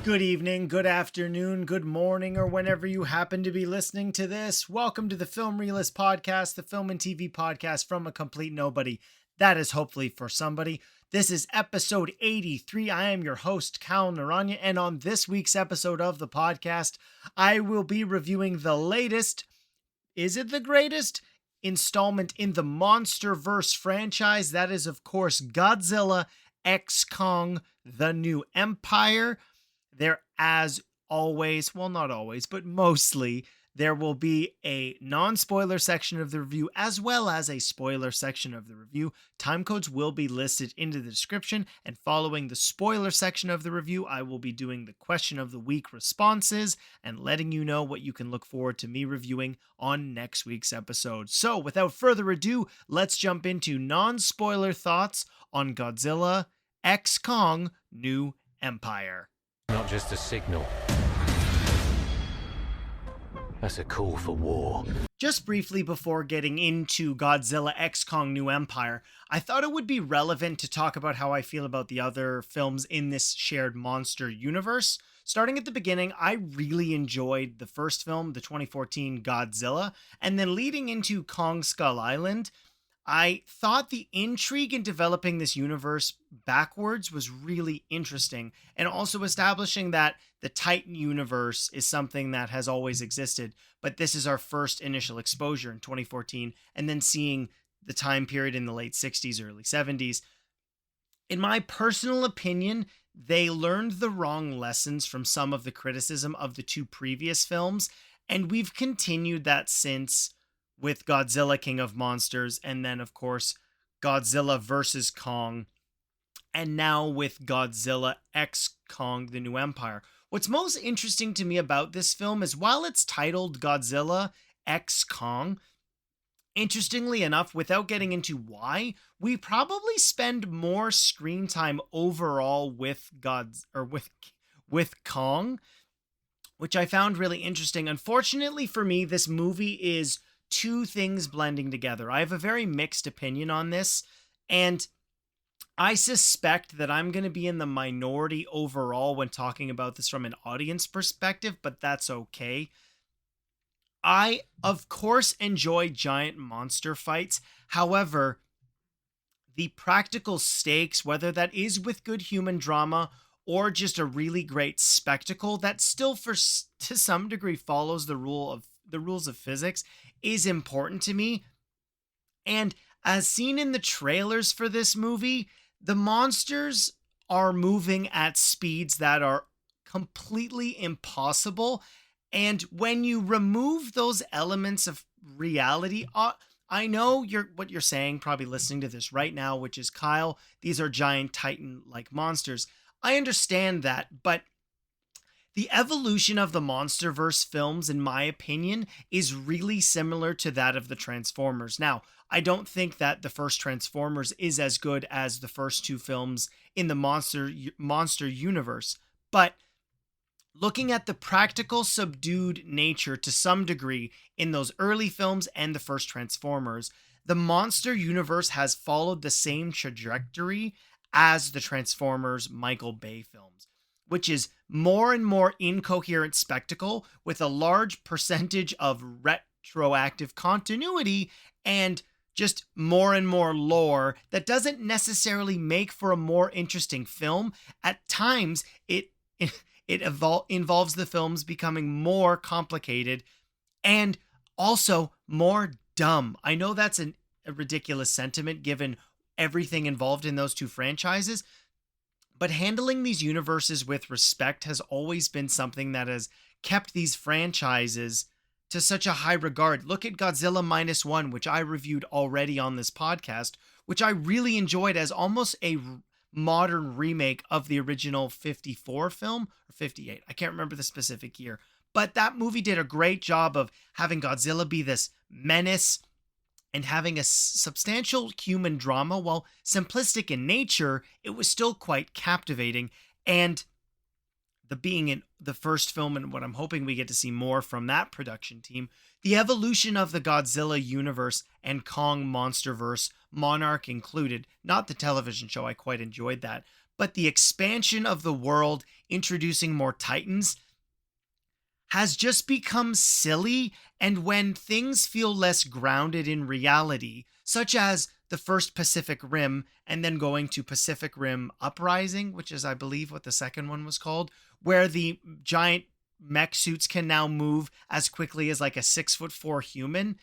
Good evening, good afternoon, good morning, or whenever you happen to be listening to this. Welcome to the Film Realist Podcast, the film and TV podcast from a complete nobody. That is hopefully for somebody. This is episode 83. I am your host, Cal Naranya, and on this week's episode of the podcast, I will be reviewing the latest, is it the greatest, installment in the MonsterVerse franchise. That is, of course, Godzilla x Kong, The New Empire. There, as always, well, not always, but mostly, there will be a non-spoiler section of the review as well as a spoiler section of the review. Timecodes will be listed in the description, and following the spoiler section of the review, I will be doing the question of the week responses and letting you know what you can look forward to me reviewing on next week's episode. So, without further ado, let's jump into non-spoiler thoughts on Godzilla x Kong New Empire. Not just a signal. That's a call for war. Just briefly before getting into Godzilla x Kong New Empire, I thought it would be relevant to talk about how I feel about the other films in this shared monster universe. Starting at the beginning, I really enjoyed the first film, the 2014 Godzilla, and then leading into Kong Skull Island, I thought the intrigue in developing this universe backwards was really interesting, and also establishing that the Titan universe is something that has always existed, but this is our first initial exposure in 2014, and then seeing the time period in the late 60s, early 70s. In my personal opinion, they learned the wrong lessons from some of the criticism of the two previous films, and we've continued that since, with Godzilla King of Monsters, and then, of course, Godzilla vs. Kong, and now with Godzilla x Kong, The New Empire. What's most interesting to me about this film is while it's titled Godzilla x Kong, interestingly enough, without getting into why, we probably spend more screen time overall with with Kong, which I found really interesting. Unfortunately for me, this movie is two things blending together. I have a very mixed opinion on this, and I suspect that I'm going to be in the minority overall when talking about this from an audience perspective, but that's okay. I, of course, enjoy giant monster fights. However, the practical stakes, whether that is with good human drama or just a really great spectacle that still, to some degree, follows the rules of physics, is important to me. And as seen in the trailers for this movie, the monsters are moving at speeds that are completely impossible. And when you remove those elements of reality, I know what you're saying, probably listening to this right now, which is, Kyle, these are giant Titan-like monsters. I understand that, but the evolution of the MonsterVerse films, in my opinion, is really similar to that of the Transformers. Now, I don't think that the first Transformers is as good as the first two films in the monster universe, but looking at the practical, subdued nature to some degree in those early films and the first Transformers, the monster universe has followed the same trajectory as the Transformers Michael Bay films, which is more and more incoherent spectacle with a large percentage of retroactive continuity and just more and more lore that doesn't necessarily make for a more interesting film. At times, it involves the films becoming more complicated and also more dumb. I know that's a ridiculous sentiment given everything involved in those two franchises, but handling these universes with respect has always been something that has kept these franchises to such a high regard. Look at Godzilla -1, which I reviewed already on this podcast, which I really enjoyed as almost a modern remake of the original 54 film, or 58. I can't remember the specific year, but that movie did a great job of having Godzilla be this menace and having a substantial human drama. While simplistic in nature, it was still quite captivating. And the being in the first film and what I'm hoping we get to see more from that production team, the evolution of the Godzilla universe and Kong MonsterVerse, Monarch included, not the television show, I quite enjoyed that, but the expansion of the world, introducing more Titans, has just become silly. And when things feel less grounded in reality, such as the first Pacific Rim and then going to Pacific Rim Uprising, which is, I believe, what the second one was called, where the giant mech suits can now move as quickly as like a 6'4" human.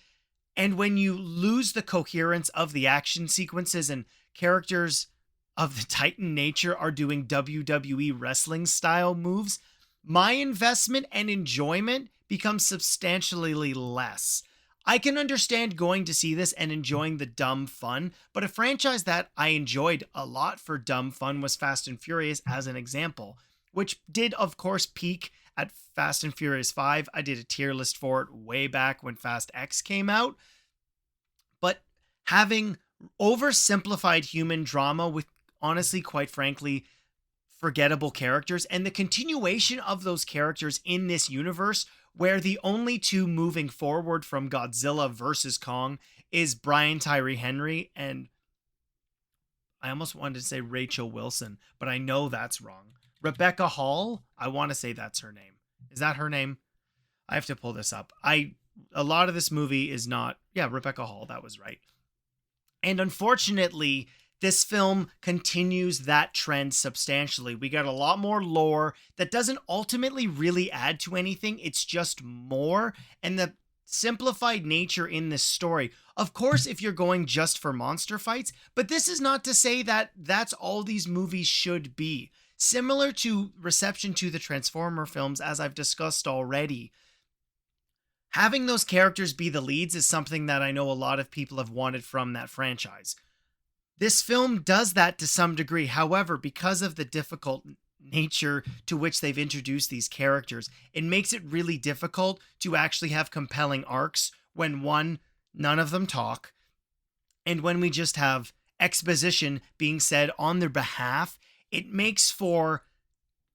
And when you lose the coherence of the action sequences and characters of the Titan nature are doing WWE wrestling style moves, my investment and enjoyment becomes substantially less. I can understand going to see this and enjoying the dumb fun, but a franchise that I enjoyed a lot for dumb fun was Fast and Furious as an example, which did, of course, peak at Fast and Furious 5. I did a tier list for it way back when Fast X came out. But having oversimplified human drama with, honestly, quite frankly, forgettable characters, and the continuation of those characters in this universe where the only two moving forward from Godzilla versus Kong is Brian Tyree Henry and I almost wanted to say Rachel Wilson, but I know that's wrong. Rebecca Hall, I want to say that's her name. Is that her name? I have to pull this up. A lot of this movie is not, yeah, Rebecca Hall, that was right. And unfortunately, this film continues that trend substantially. We got a lot more lore that doesn't ultimately really add to anything. It's just more. And the simplified nature in this story. Of course, if you're going just for monster fights, but this is not to say that that's all these movies should be. Similar to reception to the Transformer films, as I've discussed already, having those characters be the leads is something that I know a lot of people have wanted from that franchise. This film does that to some degree. However, because of the difficult nature to which they've introduced these characters, it makes it really difficult to actually have compelling arcs when, one, none of them talk, and when we just have exposition being said on their behalf. It makes for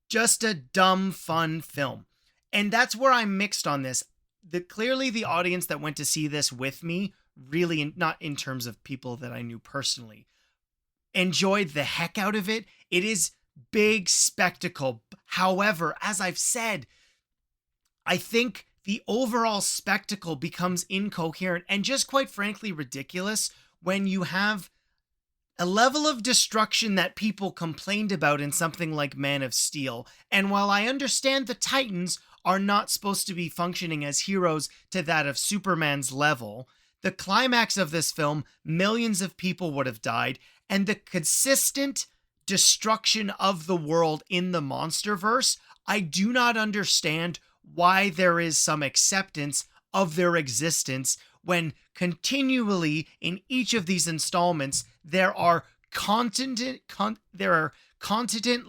just a dumb, fun film. And that's where I'm mixed on this. Clearly the audience that went to see this with me, really not in terms of people that I knew personally, enjoyed the heck out of it. It is big spectacle. However, as I've said, I think the overall spectacle becomes incoherent and just quite frankly ridiculous when you have a level of destruction that people complained about in something like Man of Steel. And while I understand the Titans are not supposed to be functioning as heroes to that of Superman's level, the climax of this film, millions of people would have died, and the consistent destruction of the world in the MonsterVerse, I do not understand why there is some acceptance of their existence when continually in each of these installments there are continent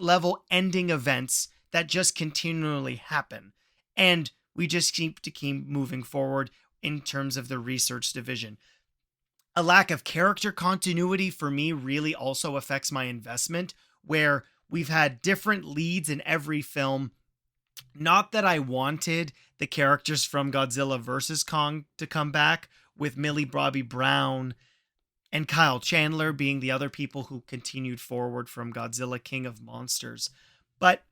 level ending events that just continually happen, and we just keep moving forward in terms of the research division. A lack of character continuity for me really also affects my investment, where we've had different leads in every film. Not that I wanted the characters from Godzilla vs. Kong to come back, with Millie Bobby Brown and Kyle Chandler being the other people who continued forward from Godzilla King of Monsters. But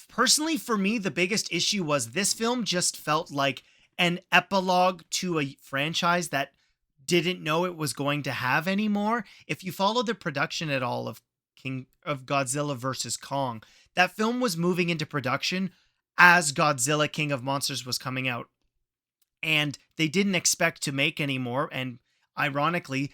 personally, for me, the biggest issue was this film just felt like an epilogue to a franchise that didn't know it was going to have anymore. If you follow the production at all of Godzilla vs. Kong, that film was moving into production as Godzilla King of Monsters was coming out. And they didn't expect to make any more. And ironically,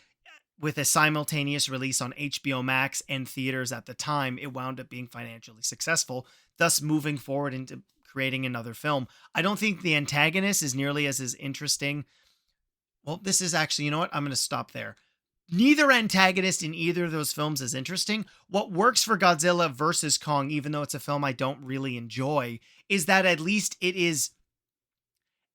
with a simultaneous release on HBO Max and theaters at the time, it wound up being financially successful, thus moving forward into creating another film. I don't think the antagonist is nearly as interesting. Well, this is actually, you know what? I'm going to stop there. Neither antagonist in either of those films is interesting. What works for Godzilla vs. Kong, even though it's a film I don't really enjoy, is that at least it is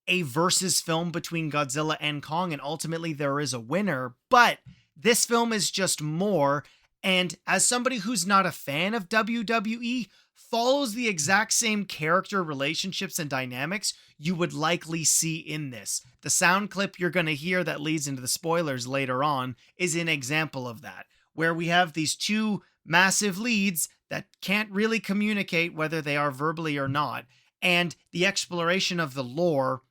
a versus film between Godzilla and Kong, and ultimately there is a winner. But this film is just more, And as somebody who's not a fan of WWE, follows the exact same character relationships and dynamics you would likely see in this. The sound clip you're going to hear that leads into the spoilers later on is an example of that, where we have these two massive leads that can't really communicate whether they are verbally or not. And the exploration of the lore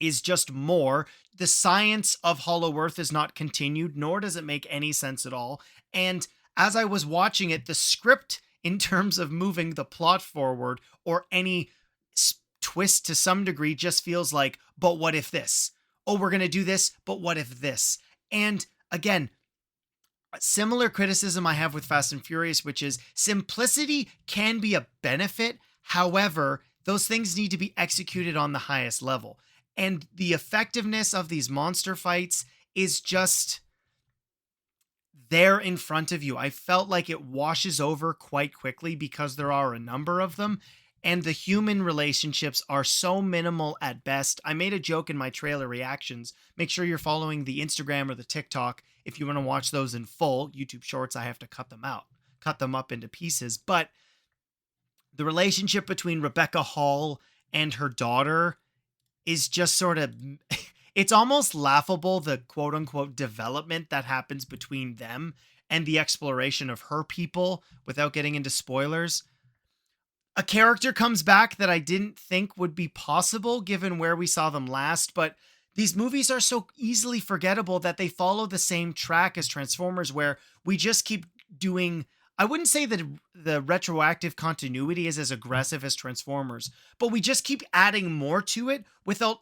is just more. The science of Hollow Earth is not continued, nor does it make any sense at all. And as I was watching it, the script, in terms of moving the plot forward or any twist to some degree, just feels like, but what if this? Oh, we're going to do this, but what if this? And again, a similar criticism I have with Fast and Furious, which is simplicity can be a benefit. However, those things need to be executed on the highest level. And the effectiveness of these monster fights is just there in front of you. I felt like it washes over quite quickly because there are a number of them, and the human relationships are so minimal at best. I made a joke in my trailer reactions. Make sure you're following the Instagram or the TikTok if you want to watch those in full. YouTube Shorts, I have to cut them up into pieces. But the relationship between Rebecca Hall and her daughter is just sort of, it's almost laughable, the quote unquote development that happens between them and the exploration of her people without getting into spoilers. A character comes back that I didn't think would be possible given where we saw them last, but these movies are so easily forgettable that they follow the same track as Transformers, where we just keep doing, I wouldn't say that the retroactive continuity is as aggressive as Transformers, but we just keep adding more to it without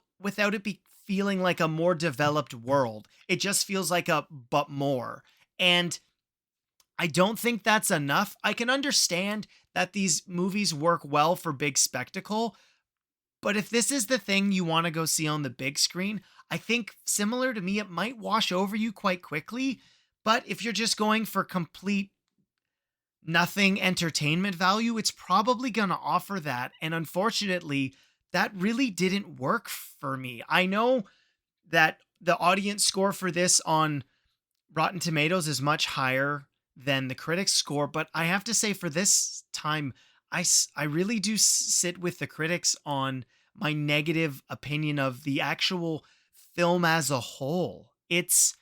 it be feeling like a more developed world. It just feels like a but more. And I don't think that's enough. I can understand that these movies work well for big spectacle, but if this is the thing you want to go see on the big screen, I think similar to me, it might wash over you quite quickly. But if you're just going for complete nothing entertainment value, it's probably going to offer that. And unfortunately, that really didn't work for me. I know that the audience score for this on Rotten Tomatoes is much higher than the critics score, but I have to say for this time, I really do sit with the critics on my negative opinion of the actual film as a whole. It's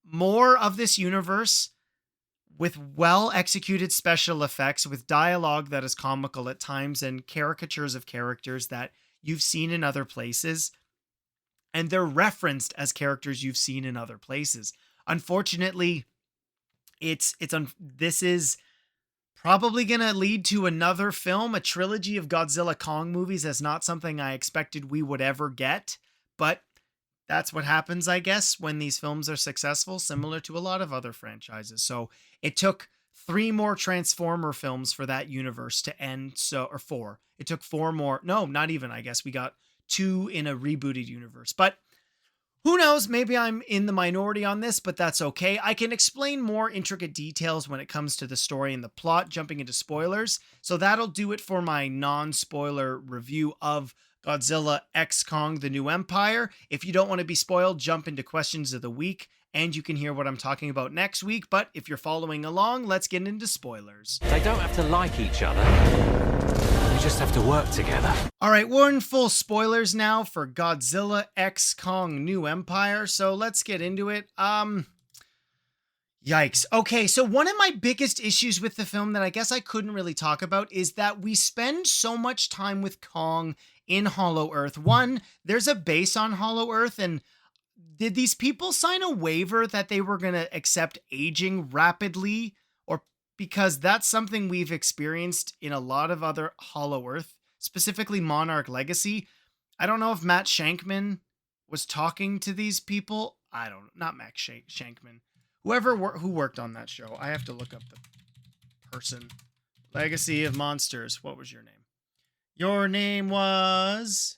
more of this universe with well executed special effects, with dialogue that is comical at times and caricatures of characters that you've seen in other places. And they're referenced as characters you've seen in other places. Unfortunately, this is probably going to lead to another film. A trilogy of Godzilla Kong movies is not something I expected we would ever get, but that's what happens, I guess, when these films are successful, similar to a lot of other franchises. So it took 3 more Transformer films for that universe to end. Or 4. It took 4 more. No, not even, I guess. We got 2 in a rebooted universe. But who knows? Maybe I'm in the minority on this, but that's okay. I can explain more intricate details when it comes to the story and the plot, jumping into spoilers. So that'll do it for my non-spoiler review of Godzilla X Kong: The New Empire. If you don't want to be spoiled, jump into questions of the week, and you can hear what I'm talking about next week. But if you're following along, let's get into spoilers. They don't have to like each other. They just have to work together. All right, we're in full spoilers now for Godzilla X Kong: New Empire, so let's get into it. Yikes. Okay, so one of my biggest issues with the film that I guess I couldn't really talk about is that we spend so much time with Kong in Hollow Earth. One, there's a base on Hollow Earth, and did these people sign a waiver that they were going to accept aging rapidly? Or because that's something we've experienced in a lot of other Hollow Earth, specifically Monarch Legacy. I don't know if Matt Shankman was talking to these people. Not Matt Shankman. Who worked on that show. I have to look up the person. Legacy of Monsters. What was your name? Your name was...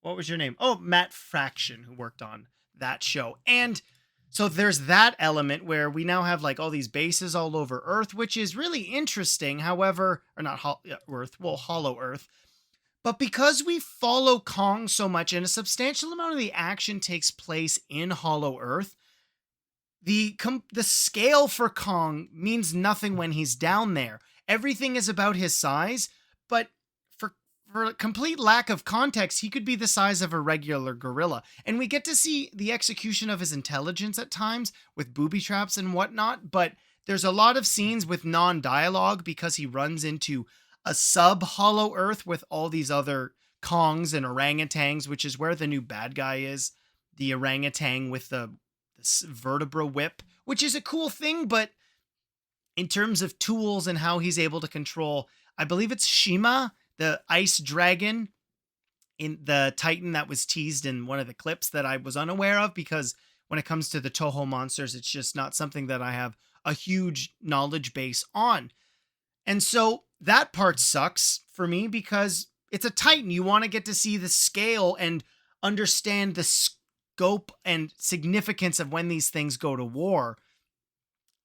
What was your name? Oh, Matt Fraction, who worked on that show. And so there's that element where we now have like all these bases all over Earth, which is really interesting. However, or not Hollow Earth. But because we follow Kong so much and a substantial amount of the action takes place in Hollow Earth, the scale for Kong means nothing when he's down there. Everything is about his size, but for for a complete lack of context, he could be the size of a regular gorilla. And we get to see the execution of his intelligence at times with booby traps and whatnot, but there's a lot of scenes with non-dialogue because he runs into a sub-hollow Earth with all these other Kongs and orangutans, which is where the new bad guy is. The orangutan with the vertebra whip, which is a cool thing, but in terms of tools and how he's able to control, I believe it's Shima, the ice dragon in the Titan that was teased in one of the clips that I was unaware of, because when it comes to the Toho monsters, it's just not something that I have a huge knowledge base on. And so that part sucks for me because it's a Titan. You want to get to see the scale and understand the scope and significance of when these things go to war.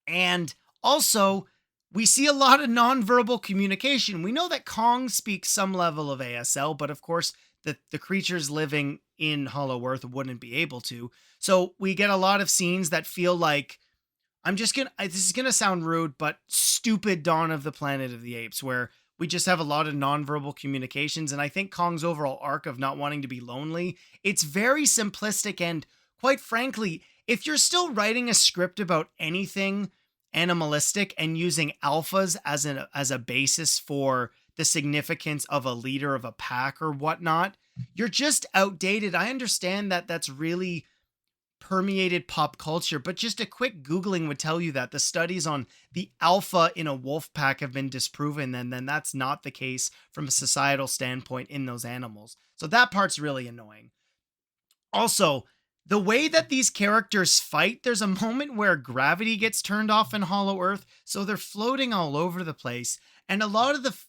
And also, we see a lot of nonverbal communication. We know that Kong speaks some level of ASL, but of course, the creatures living in Hollow Earth wouldn't be able to. So we get a lot of scenes that feel like, this is gonna sound rude, but stupid Dawn of the Planet of the Apes, where we just have a lot of nonverbal communications. And I think Kong's overall arc of not wanting to be lonely, it's very simplistic. And quite frankly, if you're still writing a script about anything animalistic and using alphas as a basis for the significance of a leader of a pack or whatnot, you're just outdated. I understand that that's really permeated pop culture, but just a quick Googling would tell you that the studies on the alpha in a wolf pack have been disproven, and then that's not the case from a societal standpoint in those animals. So that part's really annoying. Also, the way that these characters fight, there's a moment where gravity gets turned off in Hollow Earth, so they're floating all over the place. And a lot of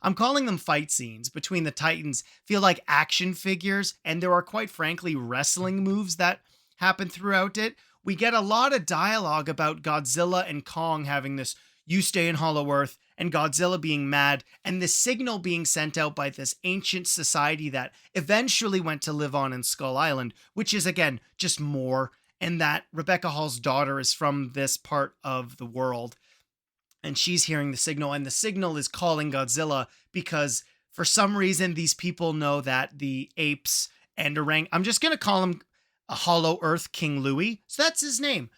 I'm calling them fight scenes between the Titans feel like action figures, and there are quite frankly wrestling moves that happen throughout it. We get a lot of dialogue about Godzilla and Kong having this "you stay in Hollow Earth," and Godzilla being mad, and the signal being sent out by this ancient society that eventually went to live on in Skull Island, which is again just more, and that Rebecca Hall's daughter is from this part of the world, and she's hearing the signal, and the signal is calling Godzilla because for some reason these people know that the apes and I'm just gonna call him a Hollow Earth King Louie. So that's his name.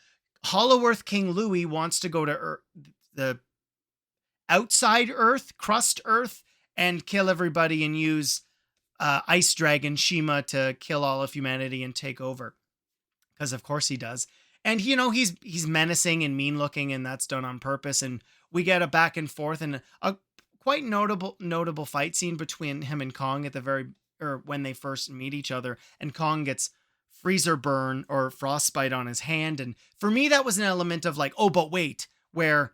Hollow Earth King Louie wants to go to the outside Earth, crust Earth, and kill everybody and use Ice Dragon Shima to kill all of humanity and take over. Because of course he does. And he's menacing and mean looking, and that's done on purpose. And we get a back and forth and a quite notable fight scene between him and Kong at when they first meet each other, and Kong gets freezer burn or frostbite on his hand. And for me, that was an element of like, oh, but wait, where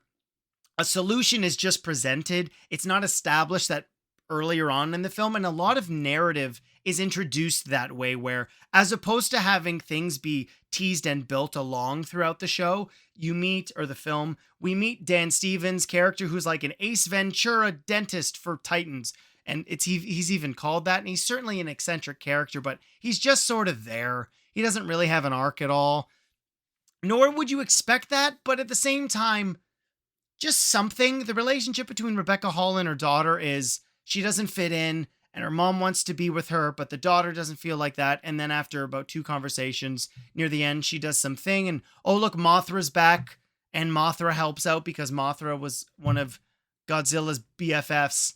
a solution is just presented. It's not established that earlier on in the film. And a lot of narrative is introduced that way, where as opposed to having things be teased and built along throughout the show, we meet Dan Stevens' character, who's like an Ace Ventura dentist for Titans. And he's even called that. And he's certainly an eccentric character, but he's just sort of there. He doesn't really have an arc at all. Nor would you expect that. But at the same time, just something. The relationship between Rebecca Hall and her daughter is she doesn't fit in, and her mom wants to be with her, but the daughter doesn't feel like that. And then after about 2 conversations near the end, she does something. And oh, look, Mothra's back. And Mothra helps out because Mothra was one of Godzilla's BFFs.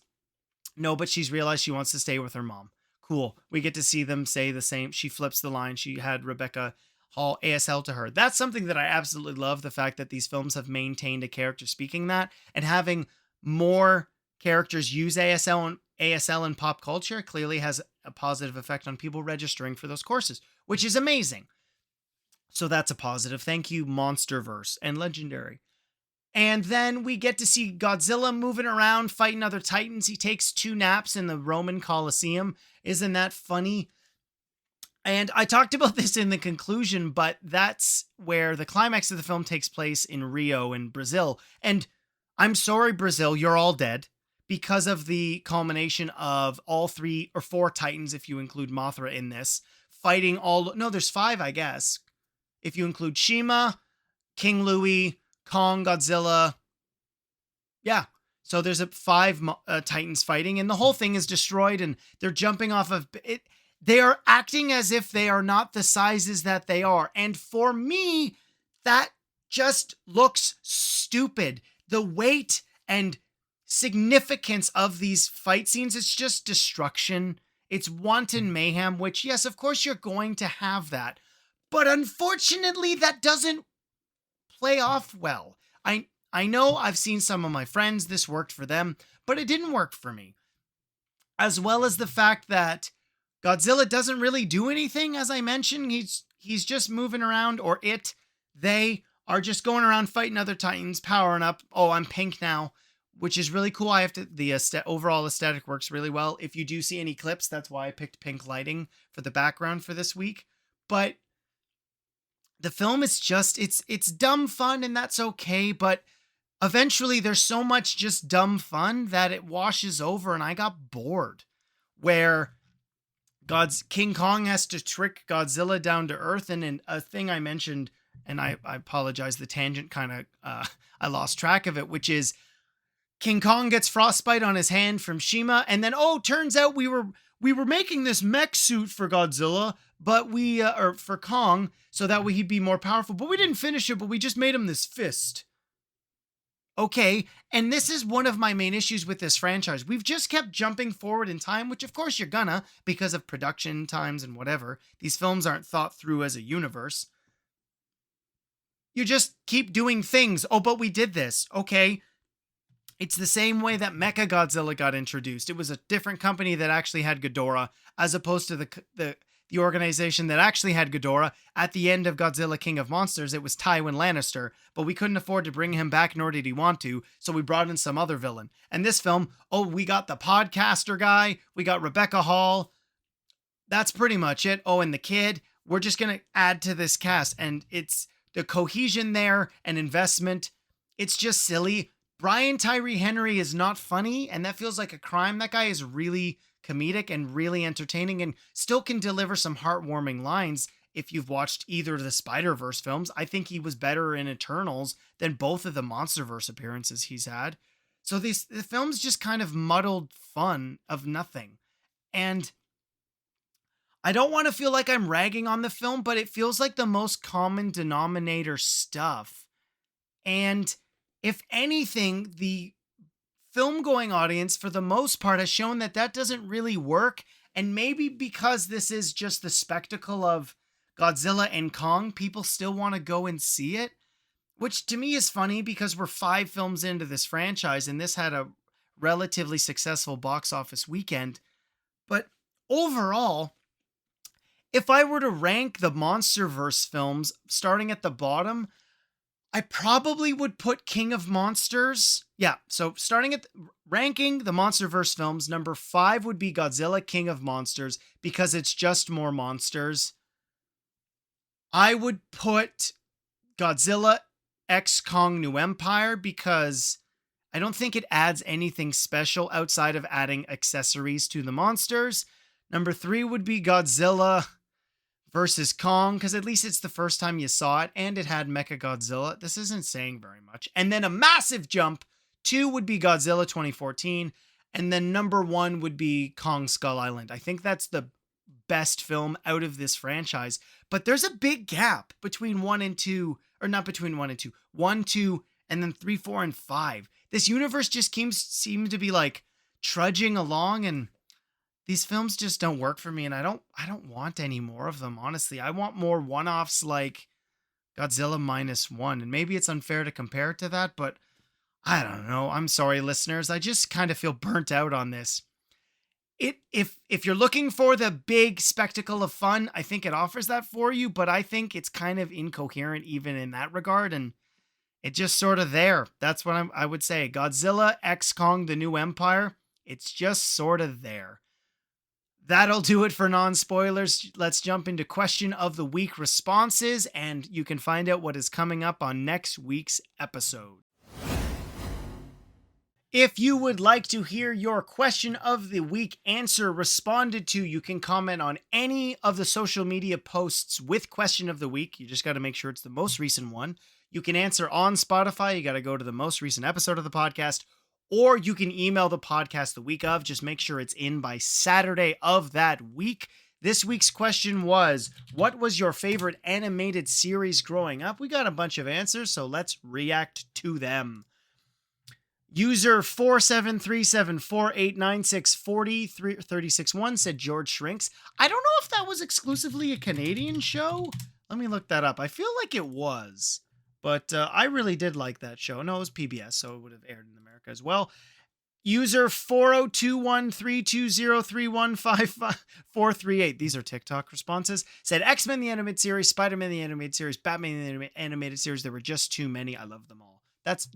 No, but she's realized she wants to stay with her mom. Cool. We get to see them say the same. She flips the line. She had Rebecca Hall ASL to her. That's something that I absolutely love. The fact that these films have maintained a character speaking that, and having more characters use ASL in pop culture clearly has a positive effect on people registering for those courses, which is amazing. So that's a positive. Thank you, MonsterVerse and Legendary. And then we get to see Godzilla moving around, fighting other Titans. He takes 2 naps in the Roman Colosseum. Isn't that funny? And I talked about this in the conclusion, but that's where the climax of the film takes place in Rio in Brazil. And I'm sorry, Brazil, you're all dead because of the culmination of all 3 or 4 Titans, if you include Mothra in this, fighting there's 5, I guess. If you include Shima, King Louie, Kong, Godzilla. Yeah. So there's five Titans fighting, and the whole thing is destroyed, and they're jumping off of it. They are acting as if they are not the sizes that they are. And for me, that just looks stupid. The weight and significance of these fight scenes, it's just destruction. It's wanton mayhem, which, yes, of course, you're going to have that. But unfortunately, that doesn't play off well. I know I've seen some of my friends, this worked for them, but it didn't work for me. As well as the fact that Godzilla doesn't really do anything, as I mentioned. He's just moving around, or they are just going around fighting other Titans, powering up. Oh, I'm pink now, which is really cool. The overall aesthetic works really well. If you do see any clips, that's why I picked pink lighting for the background for this week. But the film is just, it's dumb fun, and that's okay, but eventually there's so much just dumb fun that it washes over, and I got bored. Where King Kong has to trick Godzilla down to earth, and in a thing I mentioned, and I apologize, the tangent kind of, I lost track of it, which is King Kong gets frostbite on his hand from Shima, and then, turns out we were making this mech suit for Godzilla, but or for Kong, so that way he'd be more powerful, but we didn't finish it, but we just made him this fist. Okay, and this is one of my main issues with this franchise. We've just kept jumping forward in time, which of course you're gonna, because of production times and whatever. These films aren't thought through as a universe. You just keep doing things. Oh, but we did this. Okay. It's the same way that Mechagodzilla got introduced. It was a different company that actually had Ghidorah, as opposed to the organization that actually had Ghidorah. At the end of Godzilla King of Monsters, it was Tywin Lannister, but we couldn't afford to bring him back, nor did he want to, so we brought in some other villain. And this film, we got the podcaster guy, we got Rebecca Hall. That's pretty much it. Oh, and the kid. We're just going to add to this cast, and it's the cohesion there and investment. It's just silly. Brian Tyree Henry is not funny, and that feels like a crime. That guy is really comedic and really entertaining, and still can deliver some heartwarming lines. If you've watched either of the Spider-Verse films, I think he was better in Eternals than both of the MonsterVerse appearances he's had. So the film's just kind of muddled fun of nothing. And I don't want to feel like I'm ragging on the film, but it feels like the most common denominator stuff. And if anything, the film-going audience, for the most part, has shown that doesn't really work. And maybe because this is just the spectacle of Godzilla and Kong, people still want to go and see it. Which to me is funny, because we're 5 films into this franchise, and this had a relatively successful box office weekend. But overall, if I were to rank the MonsterVerse films, starting at the bottom, I probably would put King of Monsters. Yeah, so starting at ranking the MonsterVerse films, number 5 would be Godzilla King of Monsters, because it's just more monsters. I would put Godzilla X Kong New Empire, because I don't think it adds anything special outside of adding accessories to the monsters. Number 3 would be Godzilla versus Kong, because at least it's the first time you saw it, and it had Mechagodzilla. This isn't saying very much. And then a massive jump. 2 would be Godzilla 2014, and then number 1 would be Kong Skull Island. I think that's the best film out of this franchise, but there's a big gap between 1 and 2, or not between 1 and 2, 1, 2, and then 3, 4, and 5. This universe just seems to be like trudging along, and these films just don't work for me, and I don't want any more of them, honestly. I want more one-offs like Godzilla -1, and maybe it's unfair to compare it to that, but I don't know. I'm sorry, listeners. I just kind of feel burnt out on this. If you're looking for the big spectacle of fun, I think it offers that for you, but I think it's kind of incoherent even in that regard, and it just sort of there. That's what I would say. Godzilla X Kong The New Empire, it's just sort of there. That'll do it for non-spoilers. Let's jump into question of the week responses, and you can find out what is coming up on next week's episode. If you would like to hear your question of the week answer responded to, you can comment on any of the social media posts with question of the week. You just got to make sure it's the most recent one. You can answer on Spotify. You got to go to the most recent episode of the podcast, or you can email the podcast the week of. Just make sure it's in by Saturday of that week. This week's question was, what was your favorite animated series growing up? We got a bunch of answers, so let's react to them. User 47374896403661 said George Shrinks. I don't know if that was exclusively a Canadian show. Let me look that up. I feel like it was, but I really did like that show. No, it was PBS, so it would have aired in America as well. User 40213203155438. These are TikTok responses. Said X-Men the animated series, Spider-Man the animated series, Batman the animated series. There were just too many. I love them all.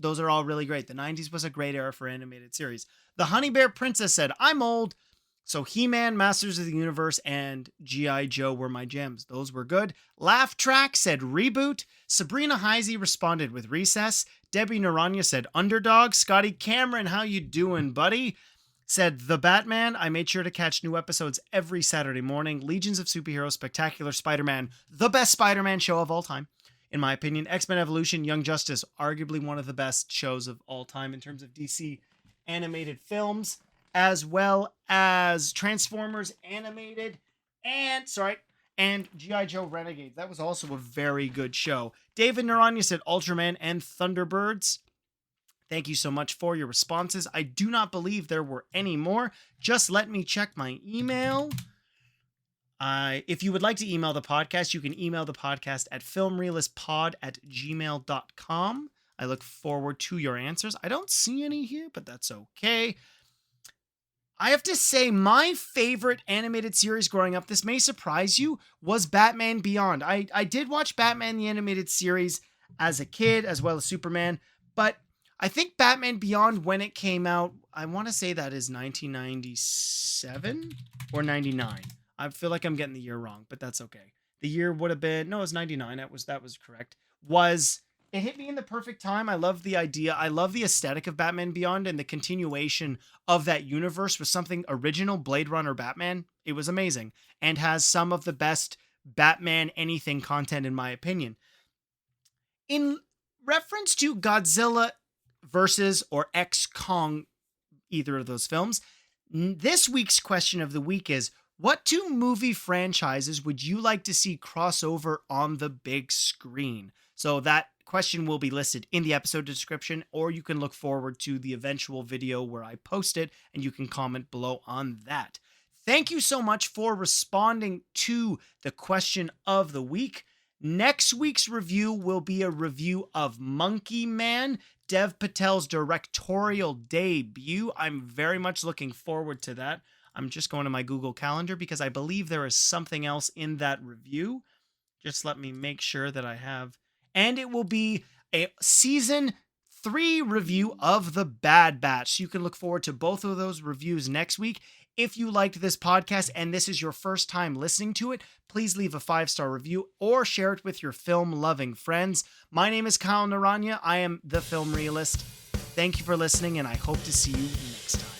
Those are all really great. The 90s was a great era for animated series. The Honey Bear Princess said, I'm old, so He-Man, Masters of the Universe, and G.I. Joe were my gems. Those were good. Laugh Track said Reboot. Sabrina Heisey responded with Recess. Debbie Naranya said Underdog. Scotty Cameron, how you doing, buddy? Said The Batman. I made sure to catch new episodes every Saturday morning. Legions of Superheroes, Spectacular Spider-Man, the best Spider-Man show of all time. In my opinion, X-Men Evolution, Young Justice, arguably one of the best shows of all time in terms of DC animated films, as well as Transformers animated and G.I. Joe Renegades. That was also a very good show. David Naranya said Ultraman and Thunderbirds. Thank you so much for your responses. I do not believe there were any more. Just let me check my email. If you would like to email the podcast, you can email the podcast at filmreelistspod@gmail.com. I look forward to your answers. I don't see any here, but that's okay. I have to say, my favorite animated series growing up, this may surprise you, was Batman Beyond. I did watch Batman the animated series as a kid, as well as Superman, but I think Batman Beyond, when it came out, I want to say that is 1997 or 99. I feel like I'm getting the year wrong, but that's okay. The year would have been, no, it was 99. That was correct. It hit me in the perfect time. I love the idea. I love the aesthetic of Batman Beyond, and the continuation of that universe was something original. Blade Runner Batman. It was amazing and has some of the best Batman anything content in my opinion. In reference to Godzilla versus or X Kong, either of those films, this week's question of the week is, what two movie franchises would you like to see crossover on the big screen? So that question will be listed in the episode description, or you can look forward to the eventual video where I post it and you can comment below on that. Thank you so much for responding to the question of the week. Next week's review will be a review of Monkey Man, Dev Patel's directorial debut. I'm very much looking forward to that. I'm just going to my Google Calendar because I believe there is something else in that review. Just let me make sure that I have. And it will be a season 3 review of The Bad Batch. So you can look forward to both of those reviews next week. If you liked this podcast and this is your first time listening to it, please leave a 5-star review or share it with your film-loving friends. My name is Kyle Naranya. I am the Film Realist. Thank you for listening, and I hope to see you next time.